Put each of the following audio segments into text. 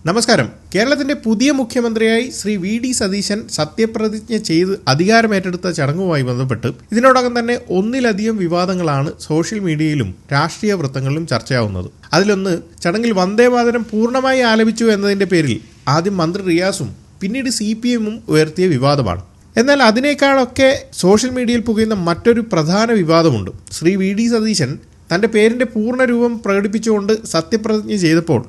നമസ്കാരം. കേരളത്തിന്റെ പുതിയ മുഖ്യമന്ത്രിയായി ശ്രീ വി.ഡി. സതീശൻ സത്യപ്രതിജ്ഞ ചെയ്ത് അധികാരമേറ്റെടുത്ത ചടങ്ങുമായി ബന്ധപ്പെട്ട് ഇതിനോടകം തന്നെ ഒന്നിലധികം വിവാദങ്ങളാണ് സോഷ്യൽ മീഡിയയിലും രാഷ്ട്രീയ വൃത്തങ്ങളിലും ചർച്ചയാവുന്നത്. അതിലൊന്ന്, ചടങ്ങിൽ വന്ദേമാതരം പൂർണ്ണമായി ആലപിച്ചു എന്നതിന്റെ പേരിൽ ആദ്യം മന്ത്രി റിയാസും പിന്നീട് CPM-ഉം ഉയർത്തിയ വിവാദമാണ്. എന്നാൽ അതിനേക്കാളൊക്കെ സോഷ്യൽ മീഡിയയിൽ പുകയുന്ന മറ്റൊരു പ്രധാന വിവാദമുണ്ട്. ശ്രീ വി.ഡി. സതീശൻ തന്റെ പേരിന്റെ പൂർണ്ണരൂപം പ്രകടിപ്പിച്ചുകൊണ്ട് സത്യപ്രതിജ്ഞ ചെയ്തപ്പോൾ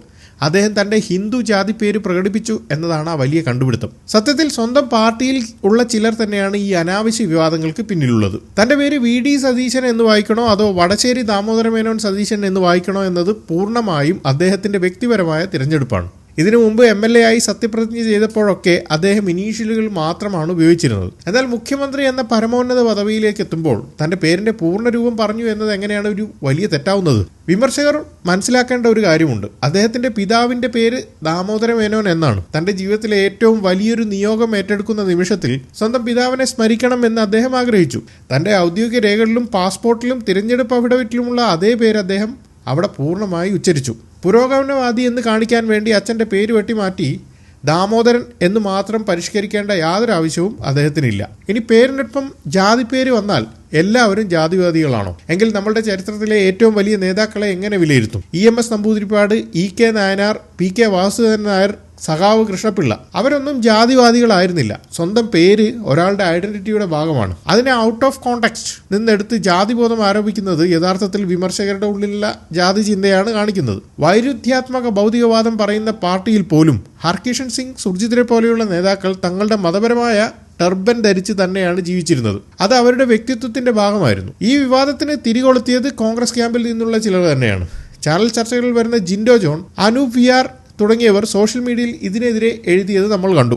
അദ്ദേഹം തന്റെ ഹിന്ദു ജാതി പേര് പ്രകടിപ്പിച്ചു എന്നതാണ് ആ വലിയ കണ്ടുപിടുത്തം. സത്യത്തിൽ സ്വന്തം പാർട്ടിയിൽ ഉള്ള ചിലർ തന്നെയാണ് ഈ അനാവശ്യ വിവാദങ്ങൾക്ക് പിന്നിലുള്ളത്. തന്റെ പേര് വി.ഡി. സതീശൻ എന്ന് വായിക്കണോ അതോ വടശ്ശേരി ദാമോദര മേനോൻ സതീശൻ എന്ന് വായിക്കണോ എന്നത് പൂർണ്ണമായും അദ്ദേഹത്തിന്റെ വ്യക്തിപരമായ തിരഞ്ഞെടുപ്പാണ്. ഇതിനു മുമ്പ് MLA ആയി സത്യപ്രതിജ്ഞ ചെയ്തപ്പോഴൊക്കെ അദ്ദേഹം ഇനീഷ്യലുകൾ മാത്രമാണ് ഉപയോഗിച്ചിരുന്നത്. എന്നാൽ മുഖ്യമന്ത്രി എന്ന പരമോന്നത പദവിയിലേക്ക് എത്തുമ്പോൾ തന്റെ പേരിന്റെ പൂർണ്ണരൂപം പറഞ്ഞു എന്നത് എങ്ങനെയാണ് ഒരു വലിയ തെറ്റാവുന്നത്? വിമർശകർ മനസ്സിലാക്കേണ്ട ഒരു കാര്യമുണ്ട്. അദ്ദേഹത്തിന്റെ പിതാവിന്റെ പേര് ദാമോദര മേനോൻ എന്നാണ്. തന്റെ ജീവിതത്തിലെ ഏറ്റവും വലിയൊരു നിയോഗം ഏറ്റെടുക്കുന്ന നിമിഷത്തിൽ സ്വന്തം പിതാവിനെ സ്മരിക്കണം എന്ന് അദ്ദേഹം ആഗ്രഹിച്ചു. തന്റെ ഔദ്യോഗിക രേഖകളിലും പാസ്പോർട്ടിലും തിരഞ്ഞെടുപ്പ് അഫിഡവിറ്റിലുമുള്ള അതേ പേര് അദ്ദേഹം അവിടെ പൂർണ്ണമായി ഉച്ചരിച്ചു. പുരോഗമനവാദി എന്ന് കാണിക്കാൻ വേണ്ടി അച്ഛൻ്റെ പേര് വെട്ടിമാറ്റി ദാമോദരൻ എന്ന് മാത്രം പരിഷ്കരിക്കേണ്ട യാതൊരു ആവശ്യവും അദ്ദേഹത്തിനില്ല. ഇനി പേരിനൊപ്പം ജാതി പേര് വന്നാൽ എല്ലാവരും ജാതിവാദികളാണോ? എങ്കിൽ നമ്മളുടെ ചരിത്രത്തിലെ ഏറ്റവും വലിയ നേതാക്കളെ എങ്ങനെ വിലയിരുത്തും? EMS Namboodiripad, EK Nayanar, PK Vasudevan Nair, സഖാവ് കൃഷ്ണപിള്ള, അവരൊന്നും ജാതിവാദികളായിരുന്നില്ല. സ്വന്തം പേര് ഒരാളുടെ ഐഡന്റിറ്റിയുടെ ഭാഗമാണ്. അതിനെ ഔട്ട് ഓഫ് കോണ്ടെക്സ്റ്റ് നിന്നെടുത്ത് ജാതിബോധം ആരോപിക്കുന്നത് യഥാർത്ഥത്തിൽ വിമർശകരുടെ ഉള്ളിലുള്ള ജാതി ചിന്തയാണ് കാണിക്കുന്നത്. വൈരുദ്ധ്യാത്മക ഭൗതികവാദം പറയുന്ന പാർട്ടിയിൽ പോലും ഹർകിഷൻ സിംഗ്, സുർജിത്തിനെ പോലെയുള്ള നേതാക്കൾ തങ്ങളുടെ മതപരമായ ടർബൻ ധരിച്ച് തന്നെയാണ് ജീവിച്ചിരുന്നത്. അത് അവരുടെ വ്യക്തിത്വത്തിന്റെ ഭാഗമായിരുന്നു. ഈ വിവാദത്തിന് തിരികൊളുത്തിയത് കോൺഗ്രസ് ക്യാമ്പിൽ നിന്നുള്ള ചിലർ തന്നെയാണ്. ചാനൽ ചർച്ചകളിൽ വരുന്ന ജിൻഡോ ജോൺ, അനൂപ് VR തുടങ്ങിയവർ സോഷ്യൽ മീഡിയയിൽ ഇതിനെതിരെ എഴുതിയത് നമ്മൾ കണ്ടു.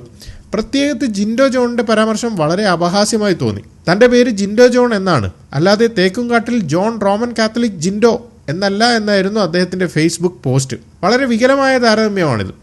പ്രത്യേകിച്ച് ജിൻഡോ ജോണിന്റെ പരാമർശം വളരെ അപഹാസ്യമായി തോന്നി. തന്റെ പേര് ജിൻഡോ ജോൺ എന്നാണ്, അല്ലാതെ Thekkumkattil John Roman Catholic Jinto എന്നല്ല എന്നായിരുന്നു അദ്ദേഹത്തിന്റെ ഫേസ്ബുക്ക് പോസ്റ്റ്. വളരെ വികലമായ താരതമ്യമാണിത്.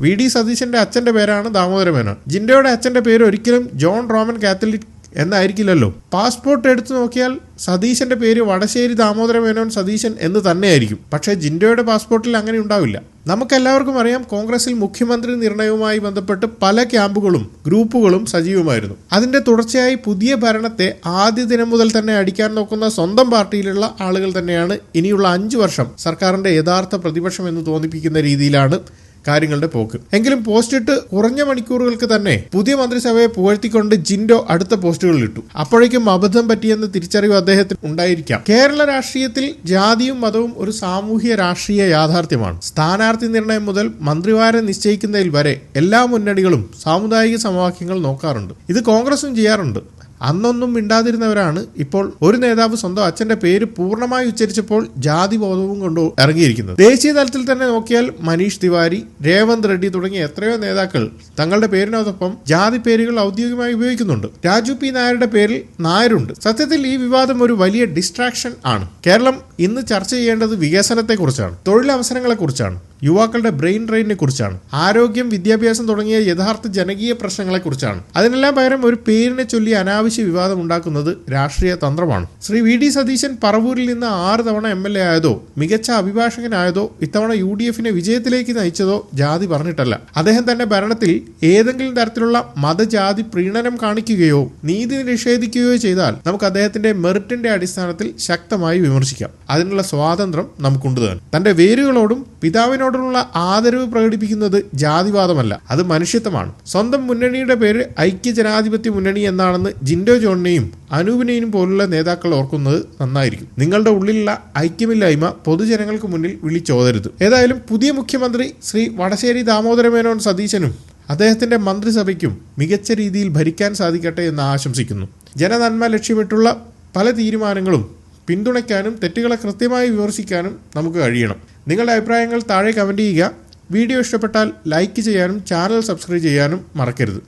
വി.ഡി. സതീശന്റെ അച്ഛന്റെ പേരാണ് ദാമോദര മേനോൻ. ജിൻഡോയുടെ അച്ഛന്റെ പേര് ഒരിക്കലും ജോൺ റോമൻ കാത്തലിക് എന്നായിരിക്കില്ലല്ലോ. പാസ്പോർട്ട് എടുത്തു നോക്കിയാൽ സതീശന്റെ പേര് വടശ്ശേരി ദാമോദര മേനോൻ സതീശൻ എന്ന് തന്നെയായിരിക്കും. പക്ഷേ ജിൻഡോയുടെ പാസ്പോർട്ടിൽ അങ്ങനെ ഉണ്ടാവില്ല. നമുക്കെല്ലാവർക്കും അറിയാം, കോൺഗ്രസിൽ മുഖ്യമന്ത്രി നിർണയവുമായി ബന്ധപ്പെട്ട് പല ക്യാമ്പുകളും ഗ്രൂപ്പുകളും സജീവമായിരുന്നു. അതിന്റെ തുടർച്ചയായി പുതിയ ഭരണത്തെ ആദ്യ ദിനം മുതൽ തന്നെ അടിക്കാൻ നോക്കുന്ന സ്വന്തം പാർട്ടിയിലുള്ള ആളുകൾ തന്നെയാണ് ഇനിയുള്ള 5 വർഷം സർക്കാരിന്റെ യഥാർത്ഥ പ്രതിപക്ഷം എന്ന് തോന്നിപ്പിക്കുന്ന രീതിയിലാണ് കാര്യങ്ങളുടെ പോക്ക്. എങ്കിലും പോസ്റ്റിട്ട് കുറഞ്ഞ മണിക്കൂറുകൾക്ക് തന്നെ പുതിയ മന്ത്രിസഭയെ പുകഴ്ത്തിക്കൊണ്ട് ജിൻഡോ അടുത്ത പോസ്റ്റുകളിൽ ഇട്ടു. അപ്പോഴേക്കും അബദ്ധം പറ്റിയെന്ന തിരിച്ചറിവ് അദ്ദേഹത്തിന് ഉണ്ടായിരിക്കാം. കേരള രാഷ്ട്രീയത്തിൽ ജാതിയും മതവും ഒരു സാമൂഹ്യ രാഷ്ട്രീയ യാഥാർത്ഥ്യമാണ്. സ്ഥാനാർത്ഥി നിർണയം മുതൽ മന്ത്രിമാരെ നിശ്ചയിക്കുന്നതിൽ വരെ എല്ലാ മുന്നണികളും സാമുദായിക സമവാക്യങ്ങൾ നോക്കാറുണ്ട്. ഇത് കോൺഗ്രസും ചെയ്യാറുണ്ട്. അന്നൊന്നും മിണ്ടാതിരുന്നവരാണ് ഇപ്പോൾ ഒരു നേതാവ് സ്വന്തം അച്ഛന്റെ പേര് പൂർണ്ണമായി ഉച്ചരിച്ചപ്പോൾ ജാതിബോധവും കൊണ്ട് ഇറങ്ങിയിരിക്കുന്നത്. ദേശീയ തലത്തിൽ തന്നെ നോക്കിയാൽ മനീഷ് തിവാരി, രേവന്ത് റെഡ്ഡി തുടങ്ങിയ എത്രയോ നേതാക്കൾ തങ്ങളുടെ പേരിനോടൊപ്പം ജാതി പേരുകൾ ഔദ്യോഗികമായി ഉപയോഗിക്കുന്നുണ്ട്. രാജു P. നായരുടെ പേരിൽ നായരുണ്ട്. സത്യത്തിൽ ഈ വിവാദം ഒരു വലിയ ഡിസ്ട്രാക്ഷൻ ആണ്. കേരളം ഇന്ന് ചർച്ച ചെയ്യേണ്ടത് വികസനത്തെക്കുറിച്ചാണ്, തൊഴിലവസരങ്ങളെക്കുറിച്ചാണ്, യുവാക്കളുടെ ബ്രെയിൻ ഡ്രെയിനെ കുറിച്ചാണ്, ആരോഗ്യം, വിദ്യാഭ്യാസം തുടങ്ങിയ യഥാർത്ഥ ജനകീയ പ്രശ്നങ്ങളെക്കുറിച്ചാണ്. അതിനെല്ലാം പകരം ഒരു പേരിനെ ചൊല്ലി അനാവശ്യ വിവാദം ഉണ്ടാക്കുന്നത് രാഷ്ട്രീയ തന്ത്രമാണ്. ശ്രീ വി.ഡി. സതീശൻ പറവൂരിൽ നിന്ന് 6 തവണ MLA ആയതോ മികച്ച അഭിഭാഷകനായതോ ഇത്തവണ UDF-നെ വിജയത്തിലേക്ക് നയിച്ചതോ ജാതി പറഞ്ഞിട്ടല്ല. അദ്ദേഹം തന്റെ ഭരണത്തിൽ ഏതെങ്കിലും തരത്തിലുള്ള മതജാതി പ്രീണനം കാണിക്കുകയോ നീതി നിഷേധിക്കുകയോ ചെയ്താൽ നമുക്ക് അദ്ദേഹത്തിന്റെ മെറിറ്റിന്റെ അടിസ്ഥാനത്തിൽ ശക്തമായി വിമർശിക്കാം. അതിനുള്ള സ്വാതന്ത്ര്യം നമുക്കുണ്ട് താൻ. തന്റെ വേരുകളോടും പിതാവിനോടുള്ള ആദരവ് പ്രകടിപ്പിക്കുന്നത് ജാതിവാദമല്ല, അത് മനുഷ്യത്വമാണ്. സ്വന്തം മുന്നണിയുടെ പേര് ഐക്യ ജനാധിപത്യ മുന്നണി എന്നാണെന്ന് ജിൻഡോ ജോണിനെയും അനൂപിനെയും പോലുള്ള നേതാക്കൾ ഓർക്കുന്നത് നന്നായിരിക്കും. നിങ്ങളുടെ ഉള്ളിലുള്ള ഐക്യമില്ലായ്മ പൊതുജനങ്ങൾക്ക് മുന്നിൽ വിളിച്ചോതരുത്. ഏതായാലും പുതിയ മുഖ്യമന്ത്രി ശ്രീ വടശ്ശേരി ദാമോദര മേനോൻ സതീശനും അദ്ദേഹത്തിന്റെ മന്ത്രിസഭയ്ക്കും മികച്ച രീതിയിൽ ഭരിക്കാൻ സാധിക്കട്ടെ എന്ന് ആശംസിക്കുന്നു. ജനനന്മ ലക്ഷ്യമിട്ടുള്ള പല തീരുമാനങ്ങളും പിന്തുണയ്ക്കാനും തെറ്റുകളെ കൃത്യമായി വിമർശിക്കാനും നമുക്ക് കഴിയണം. നിങ്ങളുടെ അഭിപ്രായങ്ങൾ താഴെ കമൻറ്റ് ചെയ്യുക. വീഡിയോ ഇഷ്ടപ്പെട്ടാൽ ലൈക്ക് ചെയ്യാനും ചാനൽ സബ്സ്ക്രൈബ് ചെയ്യാനും മറക്കരുത്.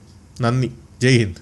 നന്ദി. ജയ് ഹിന്ദ്.